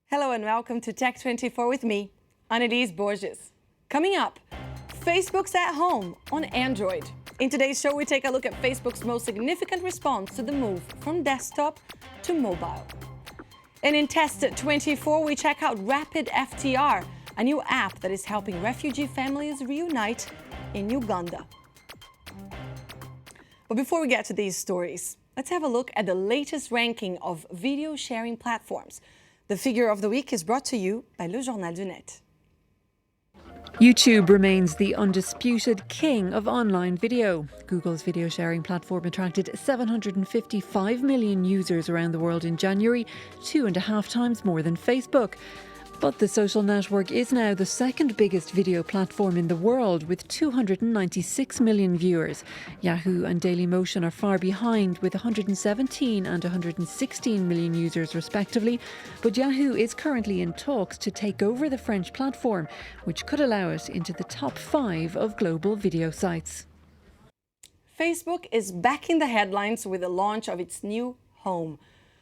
Hello and welcome to Tech24 with me, Anelise Borges. Coming up, Facebook's at home on Android. In today's show, we take a look at Facebook's most significant response to the move from desktop to mobile. And in Test24, we check out Rapid FTR, a new app that is helping refugee families reunite in Uganda. But before we get to these stories, let's have a look at the latest ranking of video sharing platforms. The figure of the week is brought to you by Le Journal du Net. YouTube remains the undisputed king of online video. Google's video sharing platform attracted 755 million users around the world in January, 2.5 times more than Facebook. But the social network is now the second biggest video platform in the world with 296 million viewers. Yahoo and Dailymotion are far behind with 117 and 116 million users respectively. But Yahoo is currently in talks to take over the French platform, which could allow it into the top 5 of global video sites. Facebook is back in the headlines with the launch of its new Home.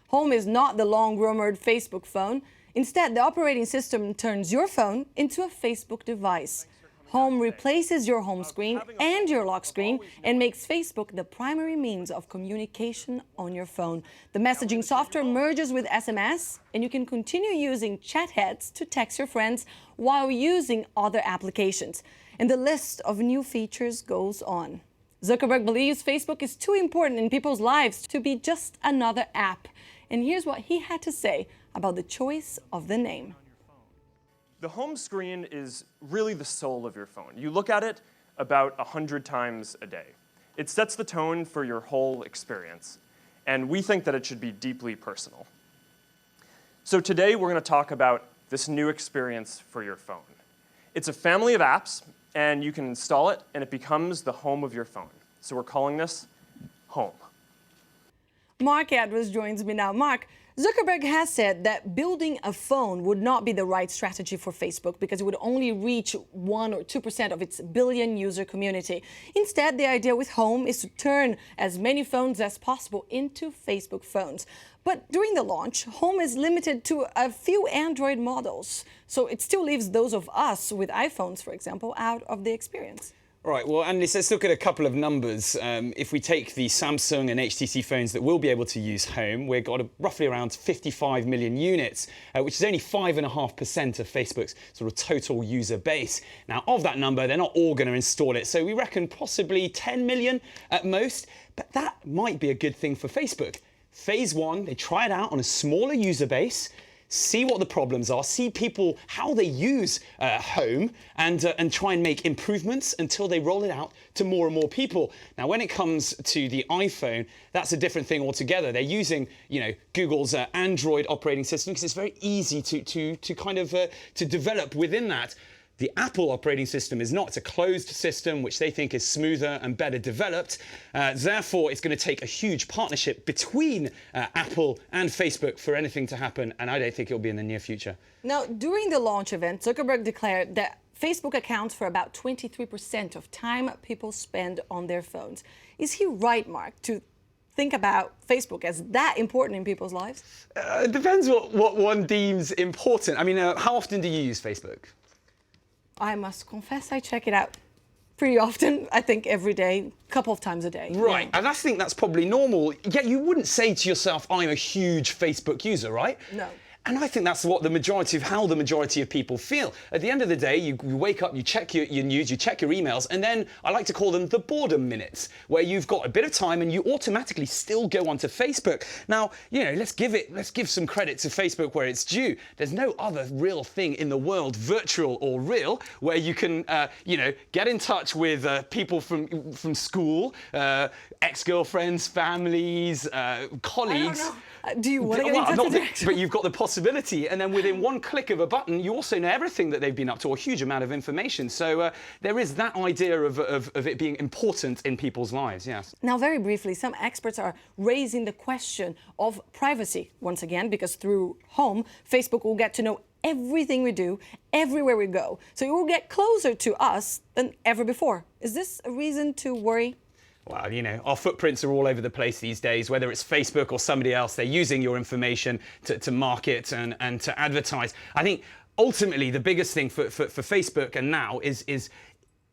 Home is not the long-rumored Facebook phone. Instead, the operating system turns your phone into a Facebook device. Home replaces your home screen and your lock screen and makes Facebook the primary means of communication on your phone. The messaging software merges with SMS, and you can continue using chat heads to text your friends while using other applications. And the list of new features goes on. Zuckerberg believes Facebook is too important in people's lives to be just another app. And here's what he had to say about the choice of the name. The home screen is really the soul of your phone. You look at it about 100 times a day. It sets the tone for your whole experience, and we think that it should be deeply personal. So today we're going to talk about this new experience for your phone. It's a family of apps, and you can install it, and it becomes the home of your phone. So we're calling this Home. Marc joins me now. Marc, Zuckerberg has said that building a phone would not be the right strategy for Facebook because it would only reach 1 or 2% of its billion user community. Instead, the idea with Home is to turn as many phones as possible into Facebook phones. But during the launch, Home is limited to a few Android models. So it still leaves those of us with iPhones, for example, out of the experience. Right, well, Anelise, let's look at a couple of numbers. If we take the Samsung and HTC phones that will be able to use Home, we've got roughly around 55 million units, which is only 5.5% of Facebook's sort of total user base. Now, of that number, they're not all going to install it, so we reckon possibly 10 million at most, but that might be a good thing for Facebook. Phase 1, they try it out on a smaller user base, see what the problems are, see people, how they use Home, and try and make improvements until they roll it out to more and more people. Now, when it comes to the iPhone, that's a different thing altogether. They're using, Google's Android operating system because it's very easy to develop within that. The Apple operating system is not. It's a closed system, which they think is smoother and better developed. Therefore, it's going to take a huge partnership between Apple and Facebook for anything to happen, and I don't think it'll be in the near future. Now, during the launch event, Zuckerberg declared that Facebook accounts for about 23% of time people spend on their phones. Is he right, Marc, to think about Facebook as that important in people's lives? It depends what one deems important. I mean, how often do you use Facebook? I must confess I check it out pretty often. I think every day, a couple of times a day. Right, yeah. and I think that's probably normal. Yet you wouldn't say to yourself, I'm a huge Facebook user, right? No. And I think that's how the majority of people feel. At the end of the day, you wake up, you check your news, you check your emails, and then I like to call them the boredom minutes, where you've got a bit of time and you automatically still go onto Facebook. Now, let's give some credit to Facebook where it's due. There's no other real thing in the world, virtual or real, where you can, get in touch with people from school, ex-girlfriends, families, colleagues. I don't know. Do you want to get in touch with them? But you've got the possibility, and then within one click of a button, you also know everything that they've been up to, a huge amount of information. So there is that idea of it being important in people's lives, yes. Now, very briefly, some experts are raising the question of privacy once again, because through Home, Facebook will get to know everything we do, everywhere we go. So it will get closer to us than ever before. Is this a reason to worry? Well, you know, our footprints are all over the place these days, whether it's Facebook or somebody else. They're using your information to market and to advertise. I think ultimately the biggest thing for Facebook and now is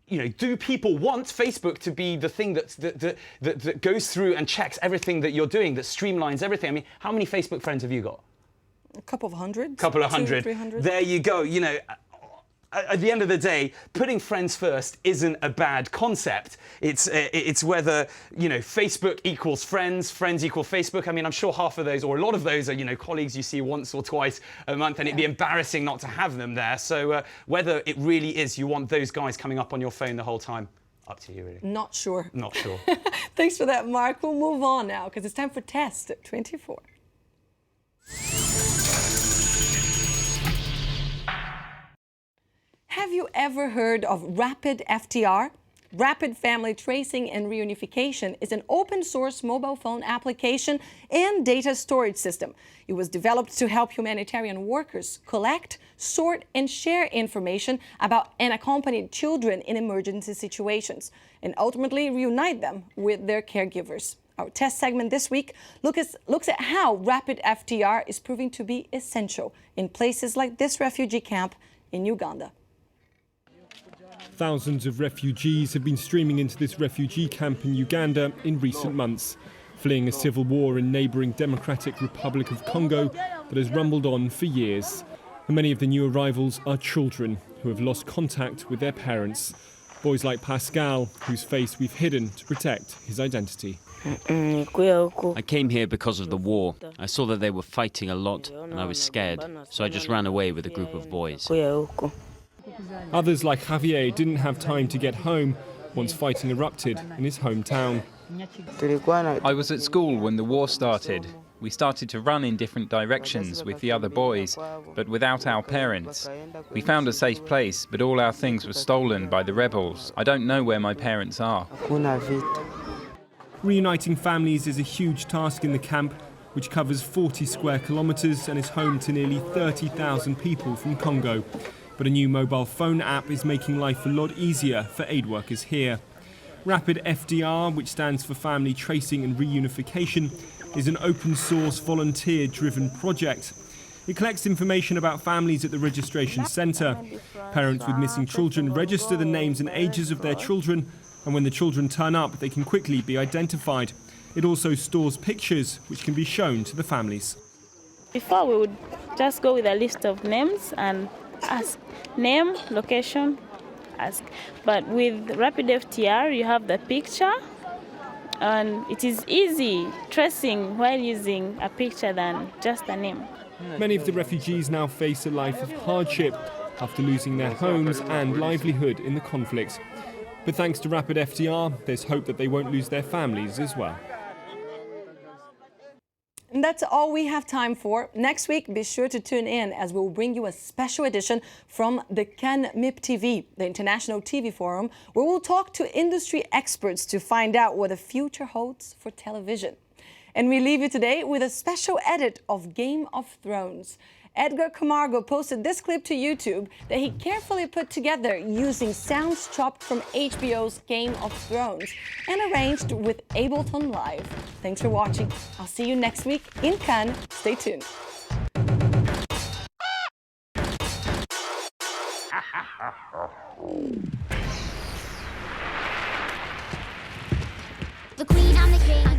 you know, do people want Facebook to be the thing that goes through and checks everything that you're doing, that streamlines everything? I mean, how many Facebook friends have you got? A couple of hundred. Couple of 200, hundred. 300. There you go. You know, at the end of the day, putting friends first isn't a bad concept. It's whether, you know, Facebook equals friends, friends equal Facebook. I mean, I'm sure half of those, or a lot of those, are, you know, colleagues you see once or twice a month, and it'd be embarrassing not to have them there. So whether it really is you want those guys coming up on your phone the whole time, up to you, really. Not sure. Not sure. Thanks for that, Mark. We'll move on now because it's time for Test 24. Have you ever heard of Rapid FTR? Rapid Family Tracing and Reunification is an open source mobile phone application and data storage system. It was developed to help humanitarian workers collect, sort, and share information about unaccompanied children in emergency situations, and ultimately reunite them with their caregivers. Our test segment this week looks at how Rapid FTR is proving to be essential in places like this refugee camp in Uganda. Thousands of refugees have been streaming into this refugee camp in Uganda in recent months, fleeing a civil war in neighbouring Democratic Republic of Congo that has rumbled on for years. And many of the new arrivals are children who have lost contact with their parents. Boys like Pascal, whose face we've hidden to protect his identity. I came here because of the war. I saw that they were fighting a lot and I was scared, so I just ran away with a group of boys. Others like Javier didn't have time to get home once fighting erupted in his hometown. I was at school when the war started. We started to run in different directions with the other boys, but without our parents. We found a safe place, but all our things were stolen by the rebels. I don't know where my parents are. Reuniting families is a huge task in the camp, which covers 40 square kilometres and is home to nearly 30,000 people from Congo. But a new mobile phone app is making life a lot easier for aid workers here. Rapid FDR, which stands for Family Tracing and Reunification, is an open-source, volunteer-driven project. It collects information about families at the registration centre. Parents with missing children register the names and ages of their children, and when the children turn up, they can quickly be identified. It also stores pictures, which can be shown to the families. Before, we would just go with a list of names and ask name, location, ask. But with Rapid FTR, you have the picture, and it is easy tracing while using a picture than just a name. Many of the refugees now face a life of hardship after losing their homes and livelihood in the conflict. But thanks to Rapid FTR, there's hope that they won't lose their families as well. And that's all we have time for. Next week, be sure to tune in as we'll bring you a special edition from the Cannes MIP TV, the International TV Forum, where we'll talk to industry experts to find out what the future holds for television. And we leave you today with a special edit of Game of Thrones. Edgar Camargo posted this clip to YouTube that he carefully put together using sounds chopped from HBO's Game of Thrones and arranged with Ableton Live. Thanks for watching. I'll see you next week in Cannes. Stay tuned. The queen, I'm the king.